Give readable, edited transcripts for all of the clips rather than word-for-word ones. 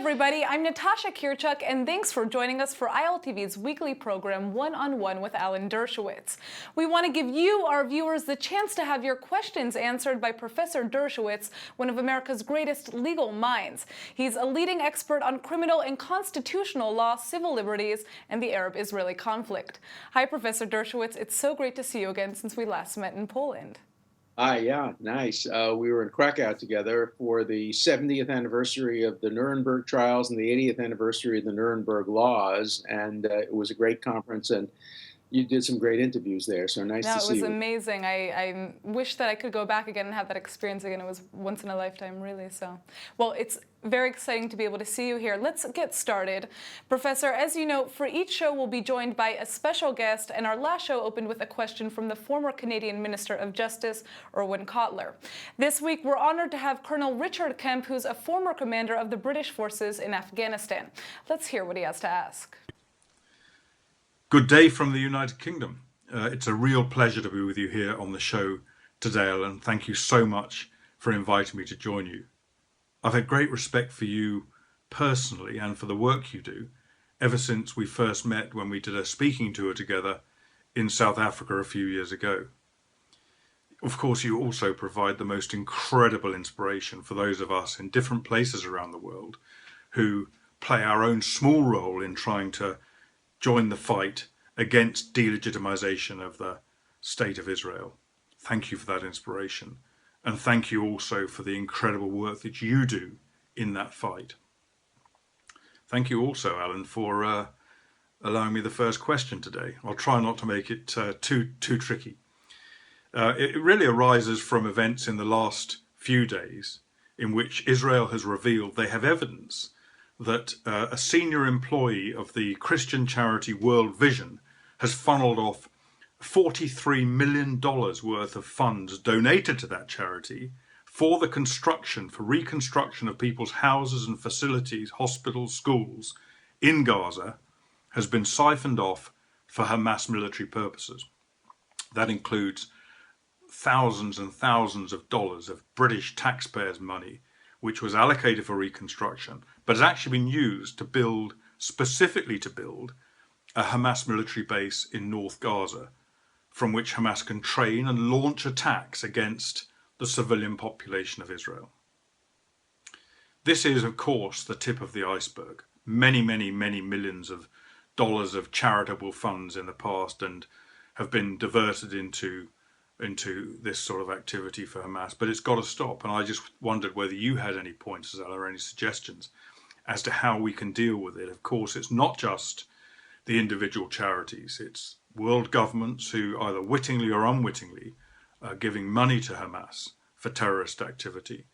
everybody, I'm Natasha Kirchuk, and thanks for joining us for ILTV's weekly program, One-on-One with Alan Dershowitz. We want to give you, our viewers, the chance to have your questions answered by Professor Dershowitz, one of America's greatest legal minds. He's a leading expert on criminal and constitutional law, civil liberties, and the Arab-Israeli conflict. Hi, Professor Dershowitz. It's so great to see you again since we last met in Poland. Yeah, nice. We were in Krakow together for the 70th anniversary of the Nuremberg trials and the 80th anniversary of the Nuremberg laws, and it was a great conference, and you did some great interviews there, so nice No, to it see was you. amazing. I wish that I could go back again and have that experience again. It was once in a lifetime, really. So, well, it's very exciting to be able to see you here. Let's get started. Professor, as you know, for each show we'll be joined by a special guest, and our last show opened with a question from the former Canadian Minister of Justice, Irwin Cotler. This week, we're honored to have Colonel Richard Kemp, who's a former commander of the British forces in Afghanistan. Let's hear what he has to ask. Good day from the United Kingdom. It's a real pleasure to be with you here on the show today, Alan. Thank you so much for inviting me to join you. I've had great respect for you personally and for the work you do ever since we first met when we did a speaking tour together in South Africa a few years ago. Of course, you also provide the most incredible inspiration for those of us in different places around the world who play our own small role in trying to join the fight against delegitimization of the state of Israel. Thank you for that inspiration. And thank you also for the incredible work that you do in that fight. Thank you also, Alan, for allowing me the first question today. I'll try not to make it too tricky. It really arises from events in the last few days in which Israel has revealed they have evidence that a senior employee of the Christian charity World Vision has funneled off $43 million worth of funds donated to that charity for the reconstruction of people's houses and facilities, hospitals, schools in Gaza, has been siphoned off for Hamas military purposes. That includes thousands and thousands of dollars of British taxpayers' money, which was allocated for reconstruction, but has actually been used to build, specifically to build, a Hamas military base in North Gaza, from which Hamas can train and launch attacks against the civilian population of Israel. This is, of course, the tip of the iceberg. Many, many, many millions of dollars of charitable funds in the past and have been diverted into this sort of activity for Hamas, but it's got to stop. And I just wondered whether you had any pointers or any suggestions as to how we can deal with it. Of course, it's not just the individual charities, it's world governments who either wittingly or unwittingly are giving money to Hamas for terrorist activity.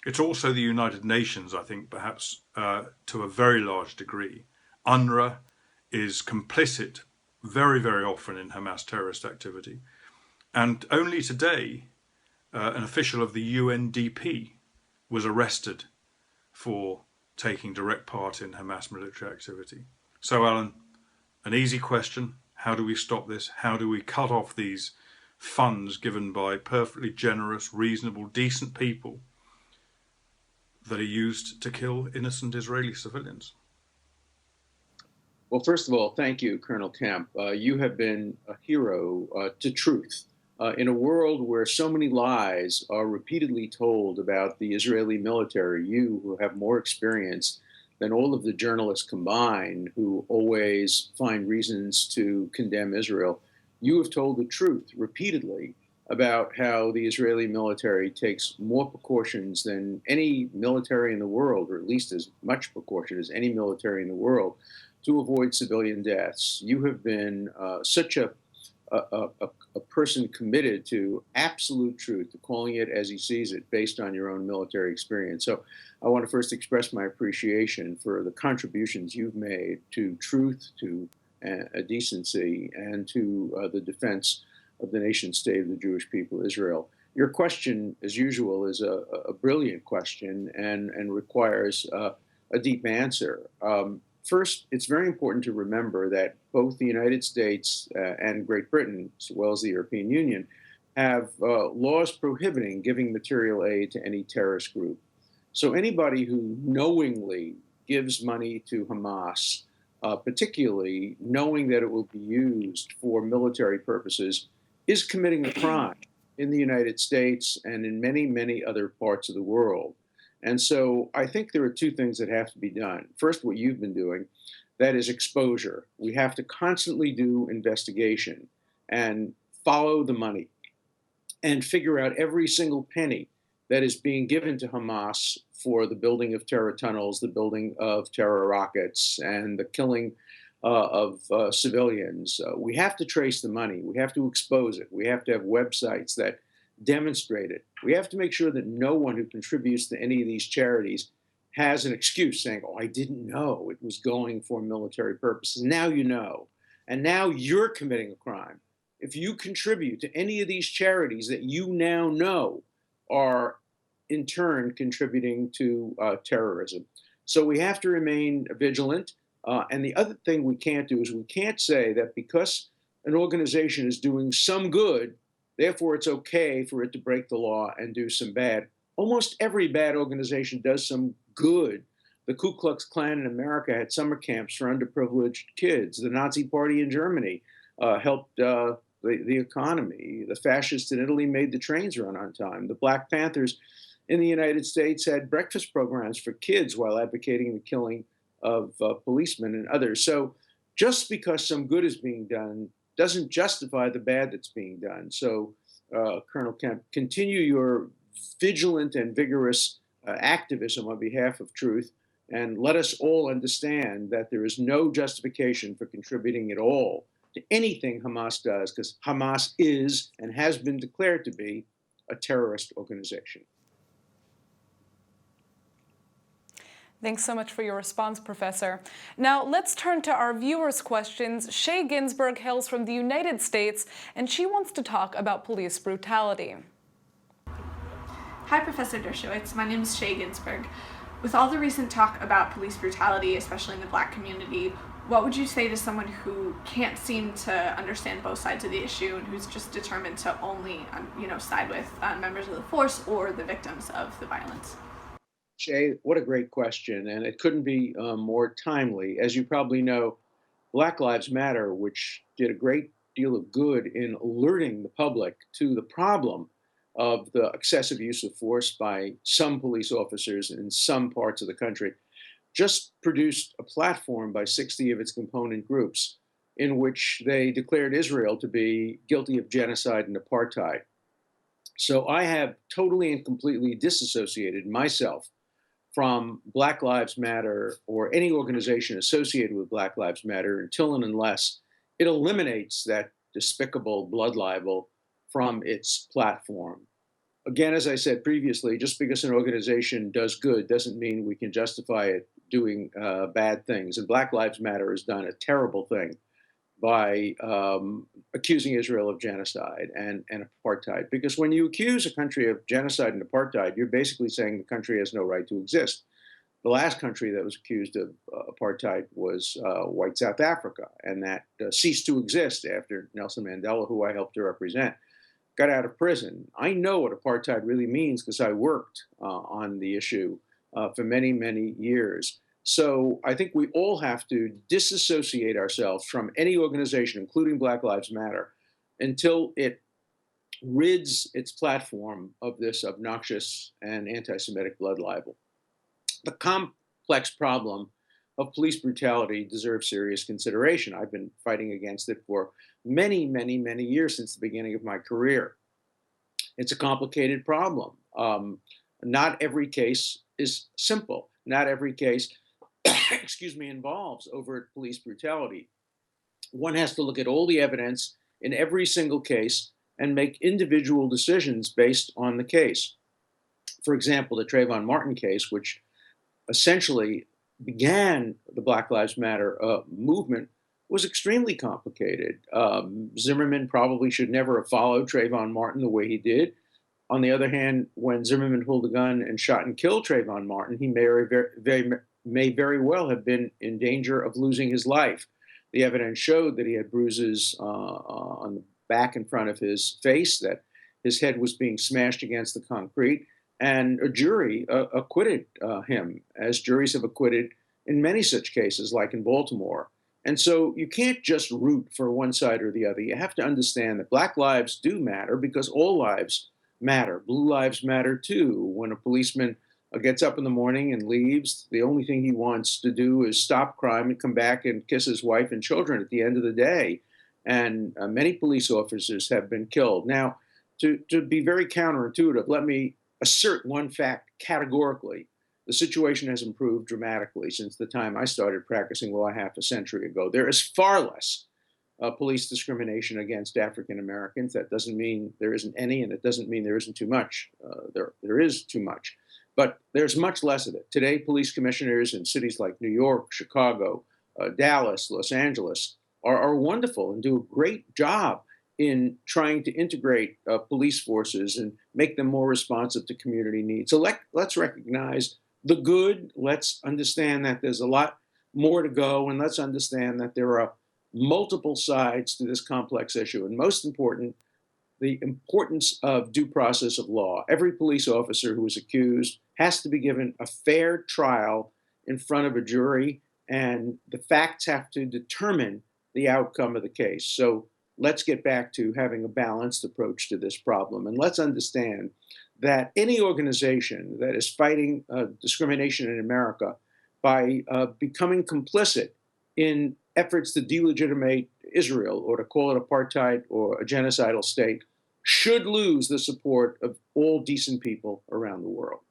It's also the United Nations, I think, perhaps to a very large degree. UNRWA is complicit very, very often in Hamas terrorist activity. And only today, an official of the UNDP was arrested for taking direct part in Hamas military activity. So, Alan, an easy question. How do we stop this? How do we cut off these funds given by perfectly generous, reasonable, decent people that are used to kill innocent Israeli civilians? Well, first of all, thank you, Colonel Kemp. You have been a hero to truth. In a world where so many lies are repeatedly told about the Israeli military, you who have more experience than all of the journalists combined who always find reasons to condemn Israel, you have told the truth repeatedly about how the Israeli military takes more precautions than any military in the world, or at least as much precaution as any military in the world, to avoid civilian deaths. You have been such a person committed to absolute truth, to calling it as he sees it, based on your own military experience. So I want to first express my appreciation for the contributions you've made to truth, to decency, and to the defense of the nation state of the Jewish people, Israel. Your question, as usual, is a brilliant question and requires a deep answer. First, it's very important to remember that both the United States and Great Britain, as well as the European Union, have laws prohibiting giving material aid to any terrorist group. So anybody who knowingly gives money to Hamas, particularly knowing that it will be used for military purposes, is committing a crime in the United States and in many, many other parts of the world. And so I think there are two things that have to be done. First, what you've been doing, that is exposure. We have to constantly do investigation and follow the money and figure out every single penny that is being given to Hamas for the building of terror tunnels, the building of terror rockets, and the killing of civilians. We have to trace the money. We have to expose it. We have to have websites that demonstrate it. We have to make sure that no one who contributes to any of these charities has an excuse saying, oh, I didn't know it was going for military purposes. Now you know. And now you're committing a crime. If you contribute to any of these charities that you now know are in turn contributing to terrorism. So we have to remain vigilant. And the other thing we can't do is we can't say that because an organization is doing some good, therefore it's okay for it to break the law and do some bad. Almost every bad organization does some good. The Ku Klux Klan in America had summer camps for underprivileged kids. The Nazi Party in Germany helped the economy. The fascists in Italy made the trains run on time. The Black Panthers in the United States had breakfast programs for kids while advocating the killing of policemen and others. So just because some good is being done doesn't justify the bad that's being done. So Colonel Kemp, continue your vigilant and vigorous activism on behalf of truth, and let us all understand that there is no justification for contributing at all to anything Hamas does, because Hamas is and has been declared to be a terrorist organization. Thanks so much for your response, Professor. Now, let's turn to our viewers' questions. Shay Ginsburg hails from the United States, and she wants to talk about police brutality. Hi, Professor Dershowitz. My name is Shay Ginsburg. With all the recent talk about police brutality, especially in the Black community, what would you say to someone who can't seem to understand both sides of the issue and who's just determined to only, side with members of the force or the victims of the violence? Shay, what a great question, and it couldn't be more timely. As you probably know, Black Lives Matter, which did a great deal of good in alerting the public to the problem of the excessive use of force by some police officers in some parts of the country, just produced a platform by 60 of its component groups in which they declared Israel to be guilty of genocide and apartheid. So I have totally and completely disassociated myself from Black Lives Matter or any organization associated with Black Lives Matter until and unless it eliminates that despicable blood libel from its platform. Again, as I said previously, just because an organization does good doesn't mean we can justify it doing bad things. And Black Lives Matter has done a terrible thing by accusing Israel of genocide and apartheid. Because when you accuse a country of genocide and apartheid, you're basically saying the country has no right to exist. The last country that was accused of apartheid was white South Africa, and that ceased to exist after Nelson Mandela, who I helped to represent, got out of prison. I know what apartheid really means because I worked on the issue for many, many years. So I think we all have to disassociate ourselves from any organization, including Black Lives Matter, until it rids its platform of this obnoxious and anti-Semitic blood libel. The complex problem of police brutality deserves serious consideration. I've been fighting against it for many, many, many years since the beginning of my career. It's a complicated problem. Not every case is simple. Not every case involves overt police brutality. One has to look at all the evidence in every single case and make individual decisions based on the case. For example, the Trayvon Martin case, which essentially began the Black Lives Matter movement, was extremely complicated. Zimmerman probably should never have followed Trayvon Martin the way he did. On the other hand, when Zimmerman pulled a gun and shot and killed Trayvon Martin, he may very well have been in danger of losing his life. The evidence showed that he had bruises on the back and front of his face, that his head was being smashed against the concrete, and a jury acquitted him, as juries have acquitted in many such cases, like in Baltimore. And so you can't just root for one side or the other. You have to understand that Black lives do matter because all lives matter. Blue lives matter too. When a policeman gets up in the morning and leaves, the only thing he wants to do is stop crime and come back and kiss his wife and children at the end of the day. And many police officers have been killed. Now, to be very counterintuitive, let me assert one fact categorically. The situation has improved dramatically since the time I started practicing law half a century ago. There is far less police discrimination against African Americans. That doesn't mean there isn't any, and it doesn't mean there isn't too much. There is too much, but there's much less of it. Today, police commissioners in cities like New York, Chicago, Dallas, Los Angeles are wonderful and do a great job in trying to integrate police forces and make them more responsive to community needs. So let's recognize the good. Let's understand that there's a lot more to go, and let's understand that there are multiple sides to this complex issue. And most important, the importance of due process of law. Every police officer who is accused has to be given a fair trial in front of a jury, and the facts have to determine the outcome of the case. So let's get back to having a balanced approach to this problem. And let's understand that any organization that is fighting discrimination in America by becoming complicit in efforts to delegitimate Israel or to call it apartheid or a genocidal state should lose the support of all decent people around the world.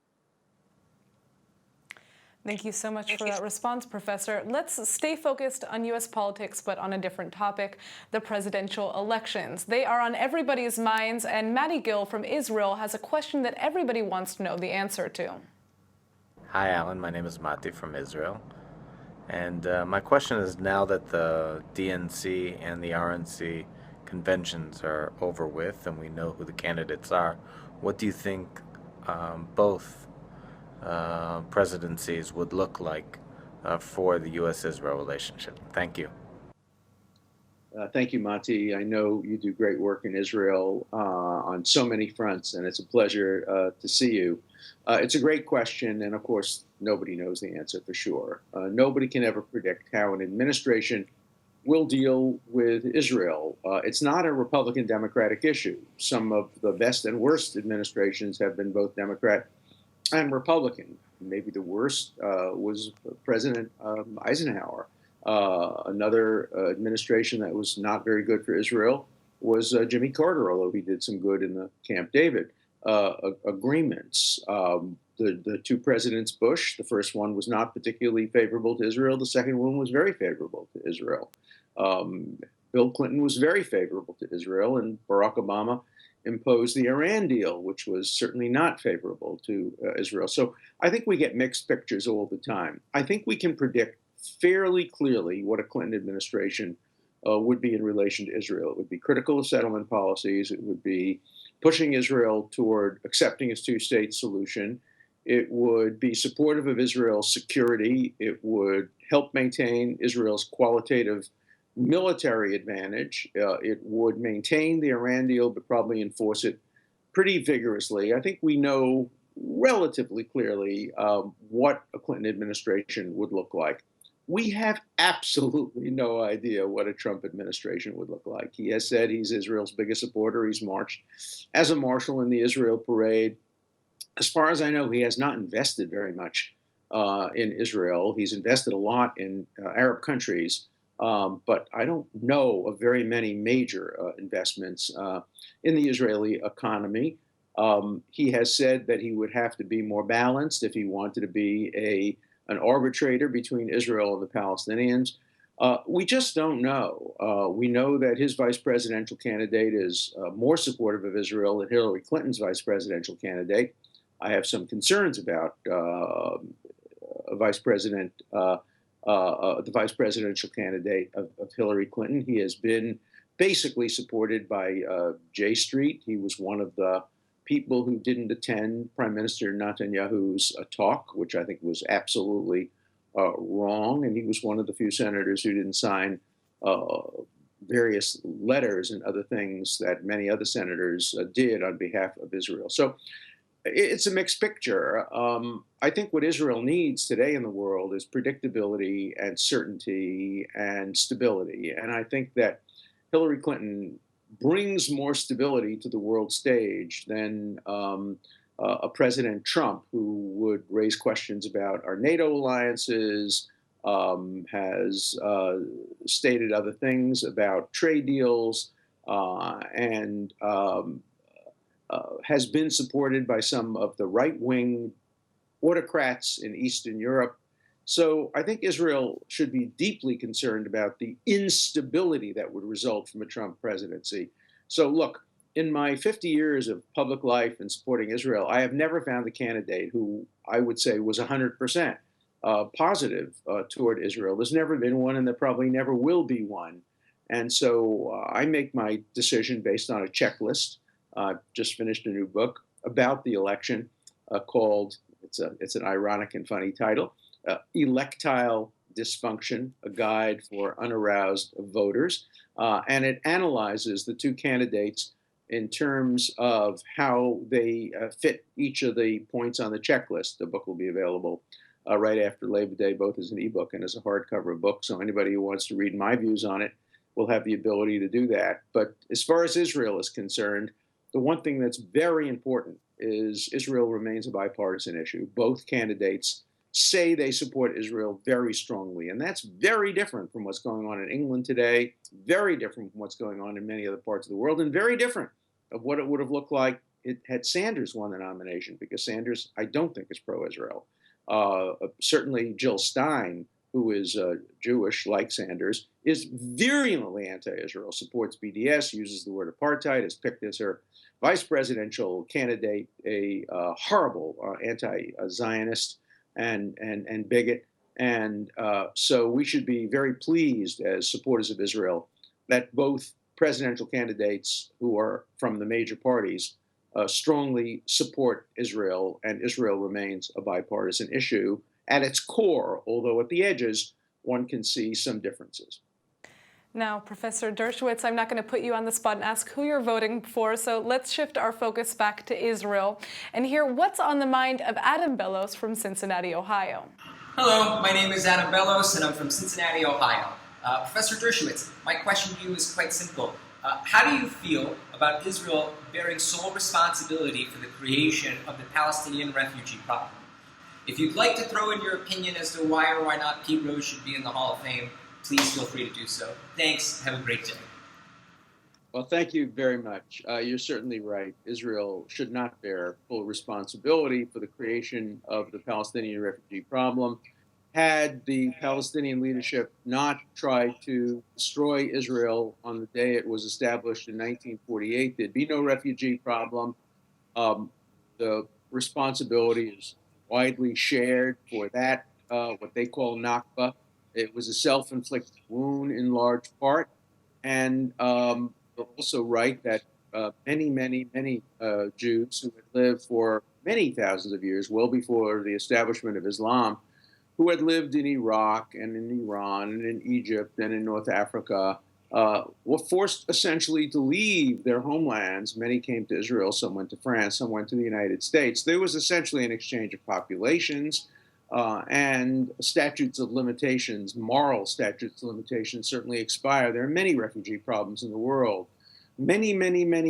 Thank you so much for that response, Professor. Let's stay focused on U.S. politics, but on a different topic, the presidential elections. They are on everybody's minds, and Maddie Gill from Israel has a question that everybody wants to know the answer to. Hi, Alan. My name is Mati from Israel. And my question is, now that the DNC and the RNC conventions are over with and we know who the candidates are, what do you think both presidencies would look like for the U.S.-Israel relationship? Thank you. Thank you, Mati. I know you do great work in Israel on so many fronts, and it's a pleasure to see you. It's a great question, and of course, nobody knows the answer for sure. Nobody can ever predict how an administration will deal with Israel. It's not a Republican-Democratic issue. Some of the best and worst administrations have been both Democrat and Republican. Maybe the worst was President Eisenhower. Another administration that was not very good for Israel was Jimmy Carter, although he did some good in the Camp David agreements. The two presidents Bush, the first one was not particularly favorable to Israel. The second one was very favorable to Israel. Bill Clinton was very favorable to Israel, and Barack Obama imposed the Iran deal, which was certainly not favorable to Israel. So I think we get mixed pictures all the time. I think we can predict fairly clearly what a Clinton administration would be in relation to Israel. It would be critical of settlement policies. It would be pushing Israel toward accepting its two-state solution. It would be supportive of Israel's security. It would help maintain Israel's qualitative military advantage. It would maintain the Iran deal, but probably enforce it pretty vigorously. I think we know relatively clearly what a Clinton administration would look like. We have absolutely no idea what a Trump administration would look like. He has said he's Israel's biggest supporter. He's marched as a marshal in the Israel parade. As far as I know, he has not invested very much in Israel. He's invested a lot in Arab countries, but I don't know of very many major investments in the Israeli economy. He has said that he would have to be more balanced if he wanted to be an arbitrator between Israel and the Palestinians. We just don't know. We know that his vice presidential candidate is more supportive of Israel than Hillary Clinton's vice presidential candidate. I have some concerns about the vice presidential candidate of Hillary Clinton. He has been basically supported by J Street. He was one of the people who didn't attend Prime Minister Netanyahu's talk, which I think was absolutely wrong. And he was one of the few senators who didn't sign various letters and other things that many other senators did on behalf of Israel. So It's a mixed picture. I think what Israel needs today in the world is predictability and certainty and stability. And I think that Hillary Clinton brings more stability to the world stage than a President Trump, who would raise questions about our NATO alliances, has stated other things about trade deals, and has been supported by some of the right-wing autocrats in Eastern Europe. So I think Israel should be deeply concerned about the instability that would result from a Trump presidency. So look, in my 50 years of public life and supporting Israel, I have never found a candidate who I would say was 100% positive toward Israel. There's never been one, and there probably never will be one. And so I make my decision based on a checklist. I've just finished a new book about the election called, it's an ironic and funny title, Electile Dysfunction, a guide for unaroused voters. And it analyzes the two candidates in terms of how they fit each of the points on the checklist. The book will be available right after Labor Day, both as an ebook and as a hardcover book. So anybody who wants to read my views on it will have the ability to do that. But as far as Israel is concerned, the one thing that's very important is Israel remains a bipartisan issue. Both candidates say they support Israel very strongly, and that's very different from what's going on in England today, very different from what's going on in many other parts of the world, and very different of what it would have looked like had Sanders won the nomination, because Sanders, I don't think, is pro-Israel. Certainly Jill Stein, who is Jewish, like Sanders, is virulently anti-Israel, supports BDS, uses the word apartheid, has picked as her vice presidential candidate a horrible anti-Zionist and bigot. And so we should be very pleased as supporters of Israel that both presidential candidates who are from the major parties strongly support Israel, and Israel remains a bipartisan issue at its core, although at the edges, one can see some differences. Now, Professor Dershowitz, I'm not going to put you on the spot and ask who you're voting for, so let's shift our focus back to Israel and hear what's on the mind of Adam Bellows from Cincinnati, Ohio. Hello, my name is Adam Bellows, and I'm from Cincinnati, Ohio. Professor Dershowitz, my question to you is quite simple. How do you feel about Israel bearing sole responsibility for the creation of the Palestinian refugee problem? If you'd like to throw in your opinion as to why or why not Pete Rose should be in the Hall of Fame, please feel free to do so. Thanks. Have a great day. Well, thank you very much. You're certainly right. Israel should not bear full responsibility for the creation of the Palestinian refugee problem. Had the Palestinian leadership not tried to destroy Israel on the day it was established in 1948, there'd be no refugee problem. The responsibility is widely shared for that, what they call Nakba. It was a self-inflicted wound in large part. And they're also right that many Jews who had lived for many thousands of years, well before the establishment of Islam, who had lived in Iraq and in Iran and in Egypt and in North Africa, were forced essentially to leave their homelands. Many came to Israel, some went to France, some went to the United States. There was essentially an exchange of populations and statutes of limitations, moral statutes of limitations certainly expire. There are many refugee problems in the world. Many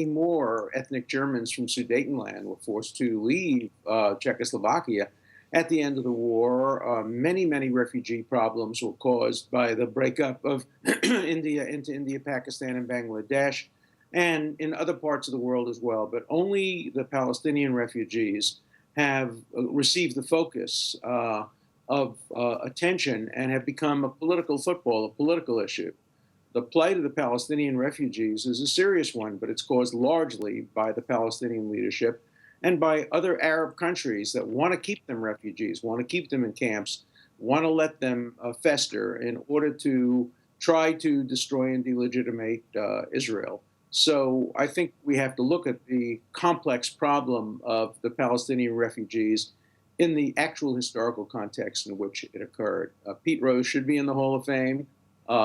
more ethnic Germans from Sudetenland were forced to leave Czechoslovakia at the end of the war. Many refugee problems were caused by the breakup of India into India, Pakistan, and Bangladesh, and in other parts of the world as well. But only the Palestinian refugees have received the focus of attention and have become a political football, a political issue. The plight of the Palestinian refugees is a serious one, but it's caused largely by the Palestinian leadership and by other Arab countries that want to keep them refugees, want to keep them in camps, want to let them fester in order to try to destroy and delegitimate Israel. So I think we have to look at the complex problem of the Palestinian refugees in the actual historical context in which it occurred. Pete Rose should be in the Hall of Fame.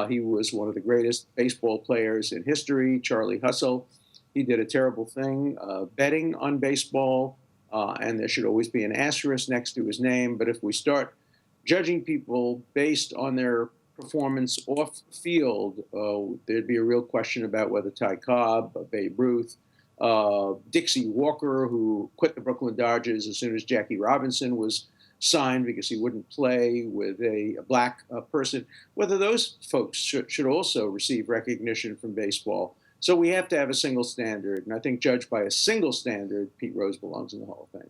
He was one of the greatest baseball players in history. Charlie Hustle, he did a terrible thing, betting on baseball, and there should always be an asterisk next to his name. But if we start judging people based on their performance off field, there'd be a real question about whether Ty Cobb, Babe Ruth, Dixie Walker, who quit the Brooklyn Dodgers as soon as Jackie Robinson was signed because he wouldn't play with a black person, whether those folks should also receive recognition from baseball. So we have to have a single standard. And I think judged by a single standard, Pete Rose belongs in the Hall of Fame.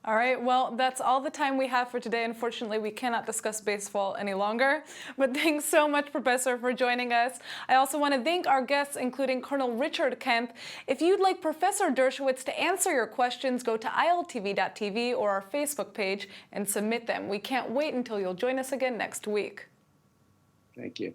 All right, well, that's all the time we have for today. Unfortunately, we cannot discuss baseball any longer. But thanks so much, Professor, for joining us. I also want to thank our guests, including Colonel Richard Kemp. If you'd like Professor Dershowitz to answer your questions, go to iltv.tv or our Facebook page and submit them. We can't wait until you'll join us again next week. Thank you.